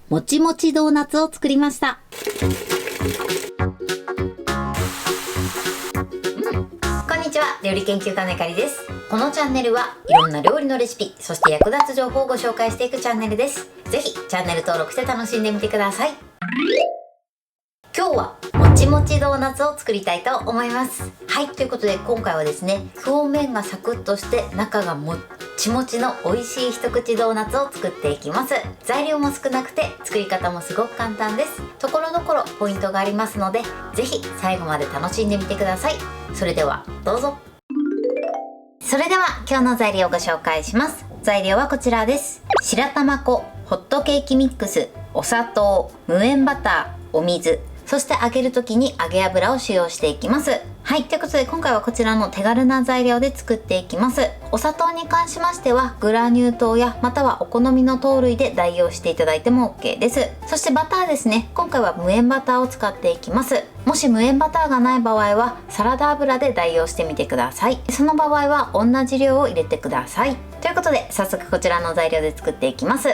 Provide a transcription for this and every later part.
もちもちドーナツを作りました。こんにちは、料理研究家のゆかりです。このチャンネルはいろんな料理のレシピ、そして役立つ情報をご紹介していくチャンネルです。ぜひチャンネル登録して楽しんでみてください。今日はもちもちドーナツを作りたいと思います。はい、ということで今回はですね、表面がサクッとして中がもっちもちの美味しい一口ドーナツを作っていきます。材料も少なくて作り方もすごく簡単です。ところどころポイントがありますので、ぜひ最後まで楽しんでみてください。それではどうぞ。それでは今日の材料をご紹介します。材料はこちらです。白玉粉、ホットケーキミックス、お砂糖、無塩バター、お水、そして揚げる時に揚げ油を使用していきます。はい、ということで今回はこちらの手軽な材料で作っていきます。お砂糖に関しましてはグラニュー糖やまたはお好みの糖類で代用していただいても OK です。そしてバターですね、今回は無塩バターを使っていきます。もし無塩バターがない場合はサラダ油で代用してみてください。その場合は同じ量を入れてください。ということで早速こちらの材料で作っていきます。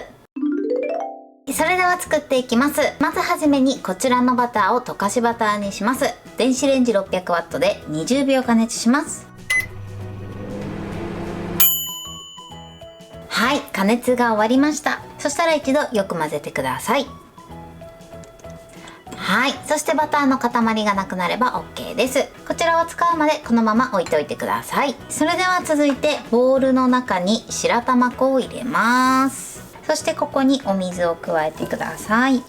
それでは作っていきます。まずはじめにこちらのバターを溶かしバターにします。電子レンジ 600W で20秒加熱します。はい、加熱が終わりました。そしたら一度よく混ぜてください。はい、そしてバターの塊がなくなれば OK です。こちらを使うまでこのまま置いておいてください。それでは続いてボウルの中に白玉粉を入れます。そしてここにお水を加えてください。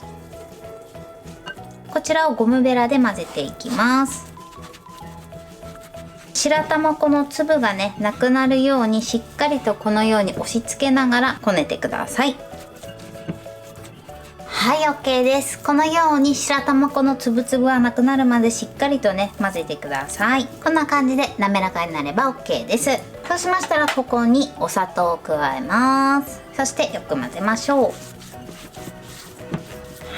こちらをゴムベラで混ぜていきます。白玉粉の粒がねなくなるようにしっかりとこのように押し付けながらこねてください。はい、 OK です。このように白玉粉の粒々はなくなるまでしっかりとね混ぜてください。こんな感じで滑らかになれば OK です。そうしましたらここにお砂糖を加えます。そしてよく混ぜましょう。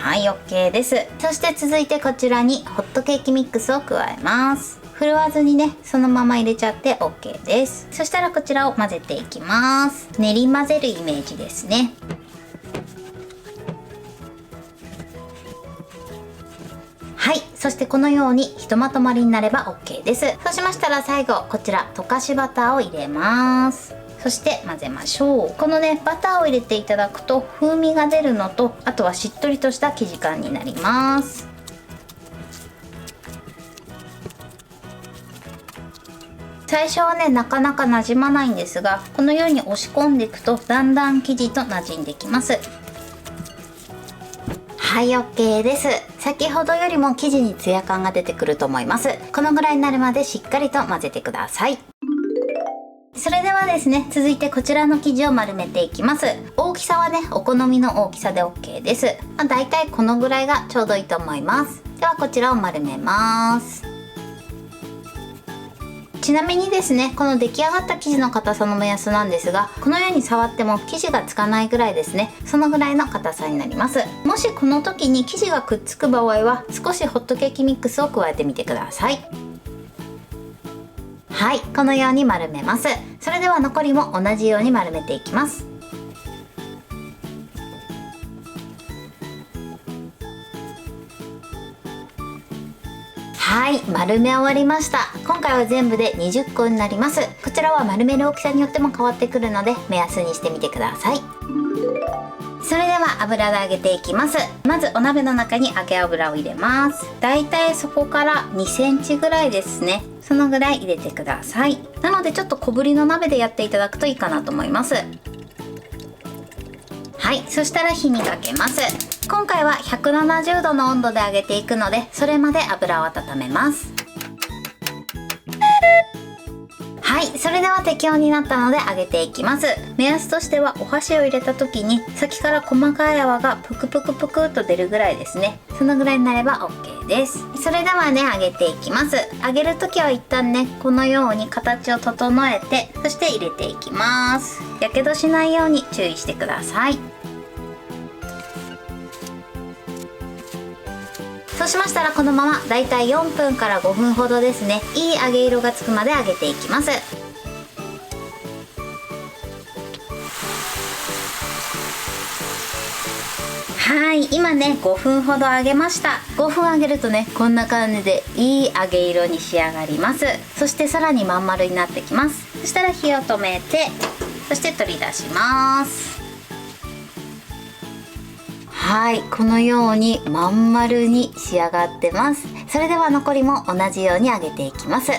はい、 OK です。そして続いてこちらにホットケーキミックスを加えます。振るわずにねそのまま入れちゃって OK です。そしたらこちらを混ぜていきます。練り混ぜるイメージですね。はい、そしてこのようにひとまとまりになれば OK です。そうしましたら最後こちら溶かしバターを入れます。そして混ぜましょう。このねバターを入れていただくと風味が出るのと、あとはしっとりとした生地感になります。最初はねなかなかなじまないんですが、このように押し込んでいくとだんだん生地となじんできます。はい、 OK です。先ほどよりも生地にツヤ感が出てくると思います。このぐらいになるまでしっかりと混ぜてください。それではですね、続いてこちらの生地を丸めていきます。大きさはねお好みの大きさで OK です。だいたいこのぐらいがちょうどいいと思います。ではこちらを丸めます。ちなみにですね、この出来上がった生地の硬さの目安なんですが、このように触っても生地がつかないぐらいですね。そのぐらいの硬さになります。もしこの時に生地がくっつく場合は少しホットケーキミックスを加えてみてください。はい、このように丸めます。それでは残りも同じように丸めていきます。はい、丸め終わりました。今回は全部で20個になります。こちらは丸める大きさによっても変わってくるので目安にしてみてください。それでは油で揚げていきます。まずお鍋の中に揚げ油を入れます。だいたいそこから2センチぐらいですね。そのぐらい入れてください。なのでちょっと小ぶりの鍋でやっていただくといいかなと思います。はい、そしたら火にかけます。今回は170度の温度で揚げていくので、それまで油を温めます。はい、それでは適温になったので揚げていきます。目安としてはお箸を入れた時に先から細かい泡がプクプクプクと出るぐらいですね。そのぐらいになれば OK です。それではね揚げていきます。揚げる時は一旦ねこのように形を整えて、そして入れていきます。やけどしないように注意してください。そうしましたらこのままだいたい4分から5分ほどですね、いい揚げ色がつくまで揚げていきます。はい、今ね5分ほど揚げました。5分揚げるとねこんな感じでいい揚げ色に仕上がります。そしてさらにまん丸になってきます。そしたら火を止めて、そして取り出します。はい、このようにまん丸に仕上がってます。それでは残りも同じように揚げていきます。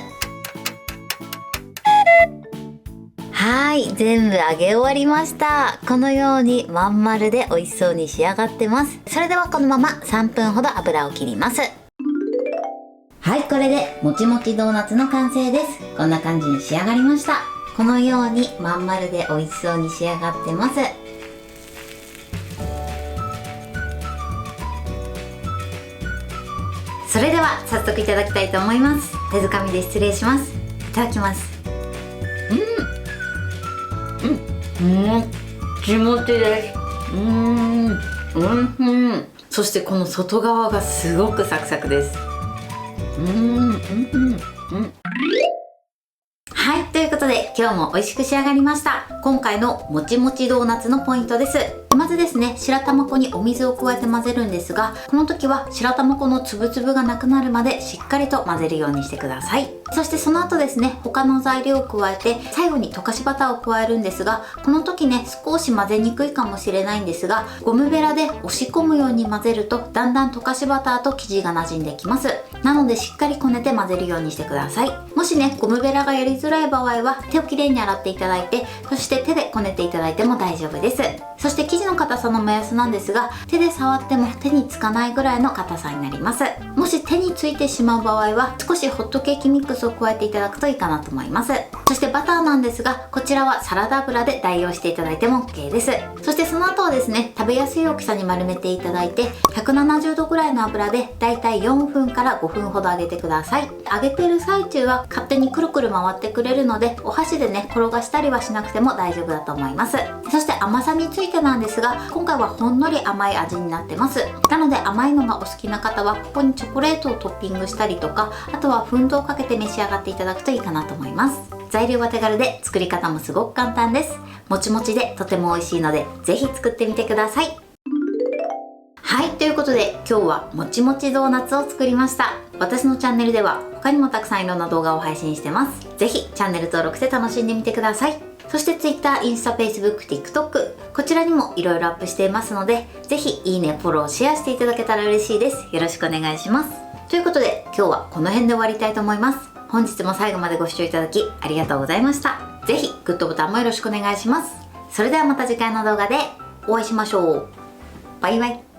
はい、全部揚げ終わりました。このようにまん丸で美味しそうに仕上がってます。それではこのまま3分ほど油を切ります。はい、これでもちもちドーナツの完成です。こんな感じに仕上がりました。このようにまん丸で美味しそうに仕上がってます。それでは早速いただきたいと思います。手づかみで失礼します。いただきます。もちもちです。そしてこの外側がすごくサクサクです。はい、ということで今日も美味しく仕上がりました。今回のもちもちドーナツのポイントです。まずですね、白玉粉にお水を加えて混ぜるんですが、この時は白玉粉のつぶつぶがなくなるまでしっかりと混ぜるようにしてください。そしてその後ですね、他の材料を加えて最後に溶かしバターを加えるんですが、この時ね少し混ぜにくいかもしれないんですが、ゴムベラで押し込むように混ぜるとだんだん溶かしバターと生地が馴染んできます。なのでしっかりこねて混ぜるようにしてください。もしねゴムベラがやりづらい場合は手をきれいに洗っていただいて、そして手でこねていただいても大丈夫です。そして生地の硬さの目安なんですが、手で触っても手につかないぐらいの硬さになります。もし手についてしまう場合は少しホットケーキミックスを加えていただくといいかなと思います。そしてバターなんですが、こちらはサラダ油で代用していただいても OK です。そしてその後はですね、食べやすい大きさに丸めていただいて、170度ぐらいの油でだいたい4分から5分ほど揚げてください。揚げてる最中は勝手にくるくる回ってくれるので、お箸でね転がしたりはしなくても大丈夫だと思います。そして甘さについてなんですが、今回はほんのり甘い味になってます。なので甘いのがお好きな方はここにチョコレートをトッピングしたりとか、あとは粉糖をかけて召し上がっていただくといいかなと思います。材料は手軽で作り方もすごく簡単です。もちもちでとても美味しいのでぜひ作ってみてください。はい、ということで今日はもちもちドーナツを作りました。私のチャンネルでは他にもたくさんいろんな動画を配信してます。ぜひチャンネル登録して楽しんでみてください。そして Twitter、インスタ、Facebook、TikTok こちらにもいろいろアップしていますので、ぜひいいね、フォロー、シェアしていただけたら嬉しいです。よろしくお願いします。ということで今日はこの辺で終わりたいと思います。本日も最後までご視聴いただきありがとうございました。ぜひグッドボタンもよろしくお願いします。それではまた次回の動画でお会いしましょう。バイバイ。